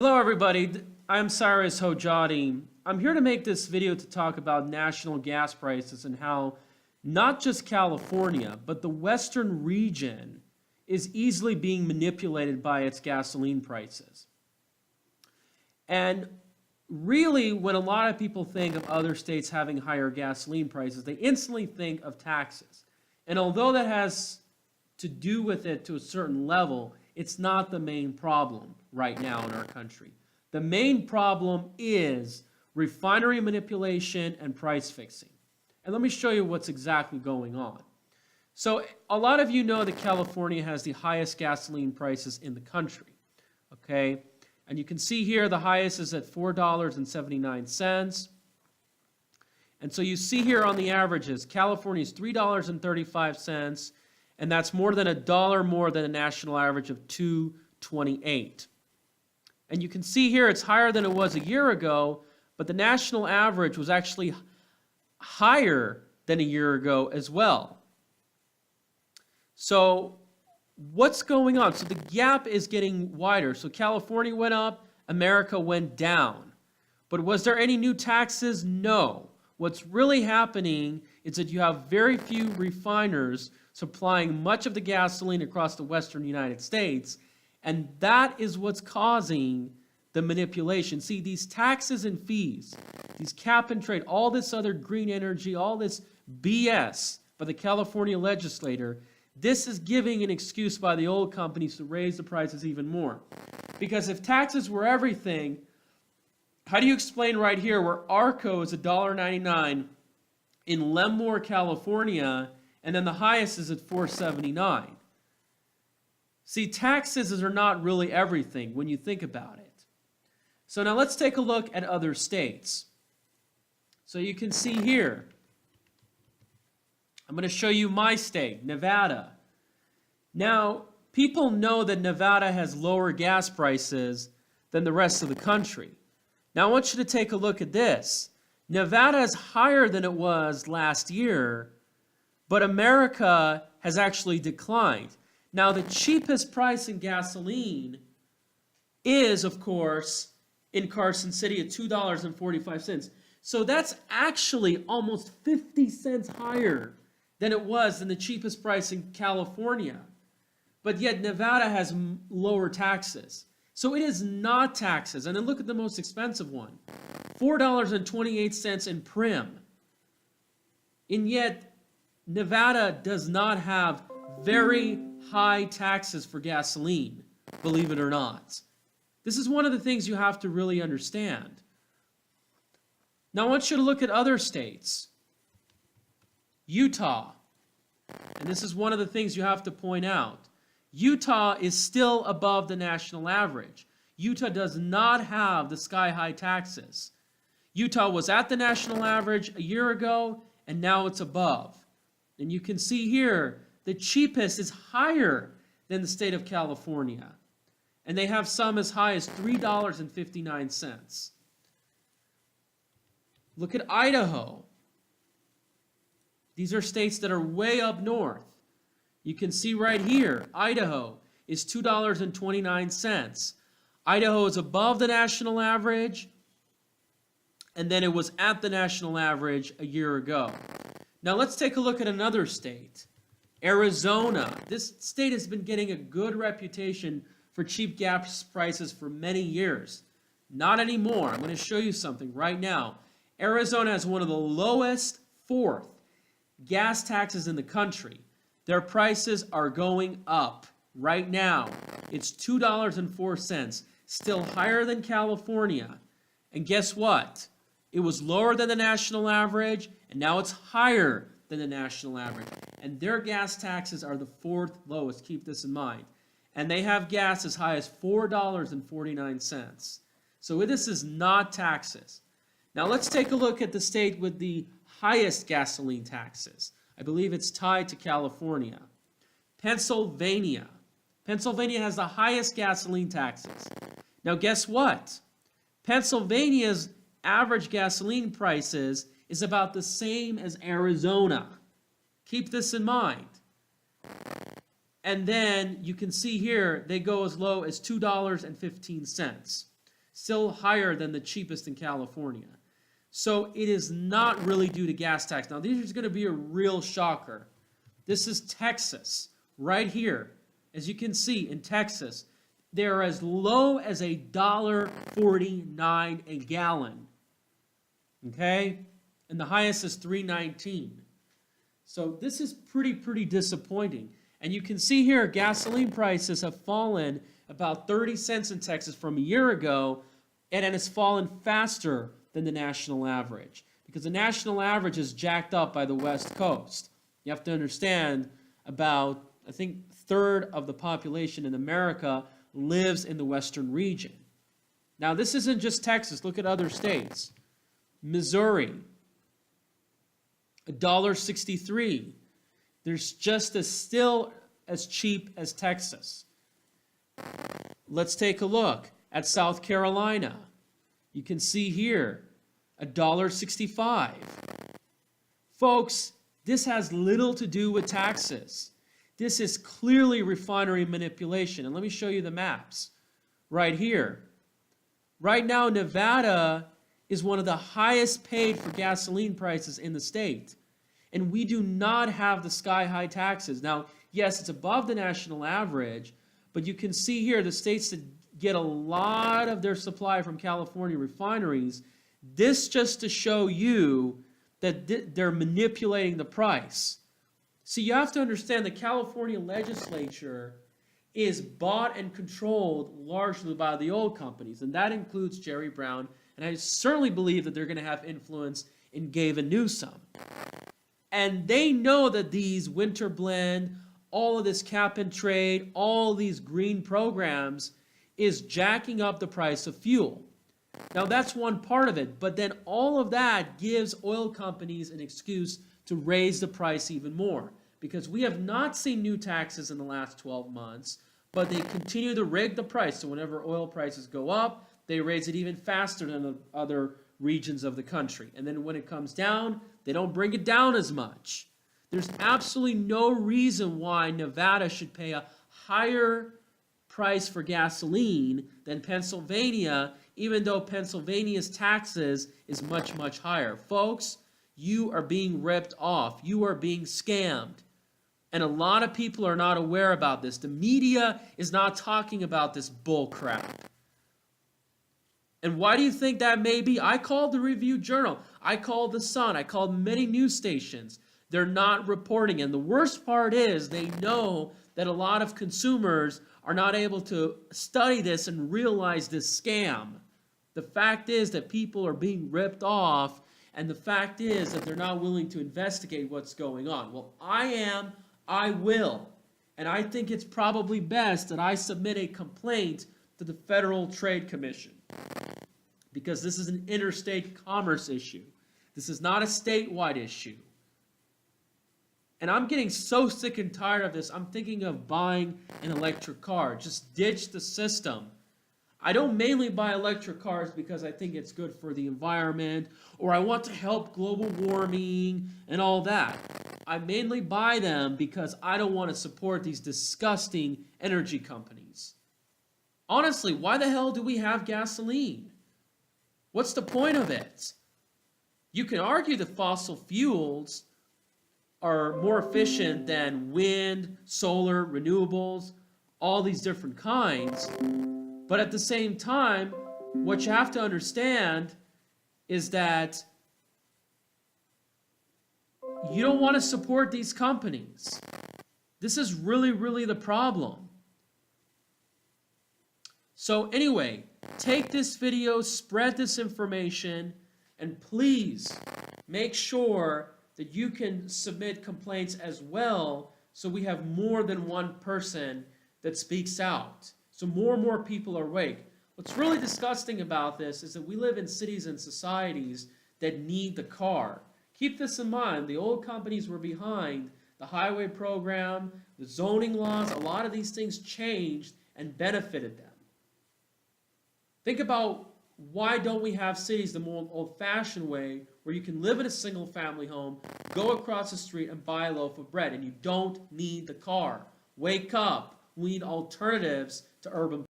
Hello everybody, I'm Cyrus Hojadi. I'm here to make this video to talk about national gas prices and how not just California, but the Western region is easily being manipulated by its gasoline prices. And really, when a lot of people think of other states having higher gasoline prices, they instantly think of taxes. And although that has to do with it to a certain level, it's not the main problem right now in our country. The main problem is refinery manipulation and price fixing. And let me show you what's exactly going on. So a lot of you know that California has the highest gasoline prices in the country, okay? And you can see here the highest is at $4.79. And so you see here on the averages, California is $3.35, and that's more than $1 more than a national average of $2.28. And you can see here it's higher than it was a year ago, but the national average was actually higher than a year ago as well. So what's going on? So the gap is getting wider. So California went up, America went down. But was there any new taxes? No. What's really happening is that you have very few refiners supplying much of the gasoline across the western United States, and that is what's causing the manipulation. See, these taxes and fees, these cap and trade, all this other green energy, all this BS by the California legislator, this is giving an excuse by the oil companies to raise the prices even more. Because if taxes were everything, how do you explain right here where ARCO is $1.99 in Lemoore, California, and then the highest is at $4.79? See, taxes are not really everything when you think about it. So now let's take a look at other states. So you can see here, I'm going to show you my state, Nevada. Now, people know that Nevada has lower gas prices than the rest of the country. Now I want you to take a look at this. Nevada is higher than it was last year, but America has actually declined. Now the cheapest price in gasoline is, of course, in Carson City at $2.45. So that's actually almost 50 cents higher than it was than the cheapest price in California. But yet Nevada has lower taxes. So it is not taxes. And then look at the most expensive one, $4.28 in Prim. And yet Nevada does not have very high taxes for gasoline, believe it or not. This is one of the things you have to really understand. Now I want you to look at other states. Utah. And this is one of the things you have to point out. Utah is still above the national average. Utah does not have the sky-high taxes. Utah was at the national average a year ago, and now it's above. And you can see here, the cheapest is higher than the state of California. And they have some as high as $3.59. Look at Idaho. These are states that are way up north. You can see right here, Idaho is $2.29. Idaho is above the national average, and then it was at the national average a year ago. Now let's take a look at another state, Arizona. This state has been getting a good reputation for cheap gas prices for many years. Not anymore. I'm going to show you something right now. Arizona has one of the lowest, fourth, gas taxes in the country. Their prices are going up right now. It's $2.04, still higher than California. And guess what? It was lower than the national average, and now it's higher than the national average. And their gas taxes are the fourth lowest. Keep this in mind. And they have gas as high as $4.49. So this is not taxes. Now let's take a look at the state with the highest gasoline taxes. I believe it's tied to California. Pennsylvania. Pennsylvania has the highest gasoline taxes. Now guess what? Pennsylvania's average gasoline prices is about the same as Arizona. Keep this in mind. And then you can see here, they go as low as $2.15. still higher than the cheapest in California. So it is not really due to gas tax. Now, this is going to be a real shocker. This is Texas, right here. As you can see, in Texas, they're as low as $1.49 a gallon. Okay? And the highest is $3.19. So this is pretty disappointing. And you can see here, gasoline prices have fallen about 30 cents in Texas from a year ago, and it's fallen faster than the national average, because the national average is jacked up by the West Coast. You have to understand, about, I think, a third of the population in America lives in the western region. Now, this isn't just Texas. Look at other states. Missouri, $1.63. There's just still as cheap as Texas. Let's take a look at South Carolina. You can see here, $1.65. Folks, this has little to do with taxes. This is clearly refinery manipulation. And let me show you the maps right here. Right now, Nevada is one of the highest paid for gasoline prices in the state. And we do not have the sky-high taxes. Now, yes, it's above the national average, but you can see here the states that get a lot of their supply from California refineries. This just to show you that they're manipulating the price. See, you have to understand the California legislature is bought and controlled largely by the oil companies, and that includes Jerry Brown, and I certainly believe that they're going to have influence in Gavin Newsom. And they know that these winter blend, all of this cap and trade, all these green programs is jacking up the price of fuel. Now, that's one part of it, but then all of that gives oil companies an excuse to raise the price even more, because we have not seen new taxes in the last 12 months, but they continue to rig the price. So whenever oil prices go up, they raise it even faster than the other regions of the country. And then when it comes down, they don't bring it down as much. There's absolutely no reason why Nevada should pay a higher price for gasoline than Pennsylvania, even though Pennsylvania's taxes is much higher. Folks, you are being ripped off. You are being scammed. And a lot of people are not aware about this. The media is not talking about this bull crap. And why do you think that may be? I called the Review Journal. I called the Sun. I called many news stations. They're not reporting. And the worst part is they know that a lot of consumers are not able to study this and realize this scam. The fact is that people are being ripped off, and the fact is that they're not willing to investigate what's going on. Well, I am. I will. And I think it's probably best that I submit a complaint to the Federal Trade Commission, because this is an interstate commerce issue. This is not a statewide issue. And I'm getting so sick and tired of this. I'm thinking of buying an electric car. Just ditch the system. I don't mainly buy electric cars because I think it's good for the environment, or I want to help global warming and all that. I mainly buy them because I don't want to support these disgusting energy companies. Honestly, why the hell do we have gasoline? What's the point of it? You can argue that fossil fuels are more efficient than wind, solar, renewables, all these different kinds. But at the same time, what you have to understand is that you don't want to support these companies. This is really the problem. So anyway, take this video, spread this information, and please make sure that you can submit complaints as well, so we have more than one person that speaks out. So more and more people are awake. What's really disgusting about this is that we live in cities and societies that need the car. Keep this in mind. The oil companies were behind the highway program, the zoning laws. A lot of these things changed and benefited them. Think about, why don't we have cities the more old-fashioned way, where you can live in a single-family home, go across the street and buy a loaf of bread, and you don't need the car. Wake up. We need alternatives to urban